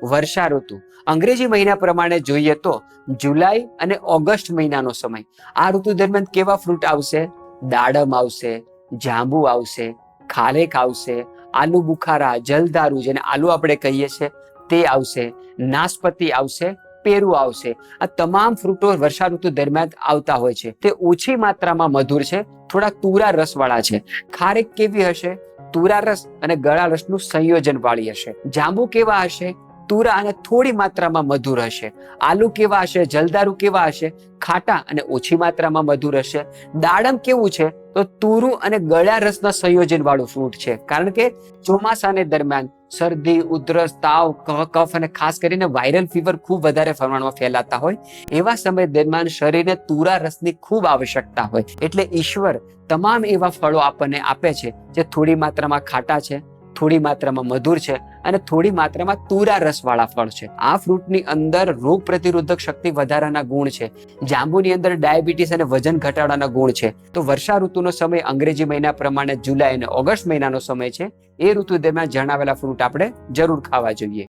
વર્ષા ઋતુ અંગ્રેજી મહિના પ્રમાણે જોઈએ તો જુલાઈ અને ઓગસ્ટ મહિનાનો સમય. આ ઋતુ દરમિયાન કેવા ફ્રૂટ આવશે? દાડમ આવશે, જાંબુ આવશે, ખારેક આવશે, આલુ બુખારા, જલદારુ જેને આલુ આપણે કહીએ છીએ તે આવશે, નાશપતિ આવશે, પેરું આવશે. આ તમામ ફ્રૂટો વર્ષા ઋતુ દરમિયાન આવતા હોય છે. તે ઓછી માત્રામાં મધુર છે, થોડા તુરા રસવાળા છે. ખારેક કેવી હશે? તુરા રસ અને ગળા રસનું સંયોજન વાળી હશે. જાંબુ કેવા હશે? તુરા અને થોડી માત્રામાં મધુર હશે. આલુ કેવા હશે? જલદારુ કેવા હશે? ખાટા અને ઓછી માત્રામાં મધુર હશે. દાડમ કેવું છે? તો તુરું અને ગળા રસના સંયોજન વાળું ફ્રૂટ છે. કારણ કે ચોમાસાને દરમિયાન શરદી, ઉધરસ, તાવ, કફ અને ખાસ કરીને વાયરલ ફીવર ખૂબ વધારે પ્રમાણમાં ફેલાતા હોય. એવા સમય દરમિયાન શરીરને તુરા રસની ખૂબ આવશ્યકતા હોય. એટલે ઈશ્વર તમામ એવા ફળો આપણને આપે છે જે થોડી માત્રામાં ખાટા છે, થોડી માત્રામાં મધુર છે અને થોડી માત્રામાં તુરા રસવાળા ફળ છે. આ ફ્રૂટની અંદર રોગ પ્રતિરોધક શક્તિ વધારાના ગુણ છે. જાંબુની અંદર ડાયાબિટીસ અને વજન ઘટાડવાના ગુણ છે. તો વર્ષા ઋતુનો સમય અંગ્રેજી મહિના પ્રમાણે જુલાઈ અને ઓગસ્ટ મહિનાનો સમય છે. એ ઋતુ દરમિયાન જણાવેલા ફ્રૂટ આપણે જરૂર ખાવા જોઈએ.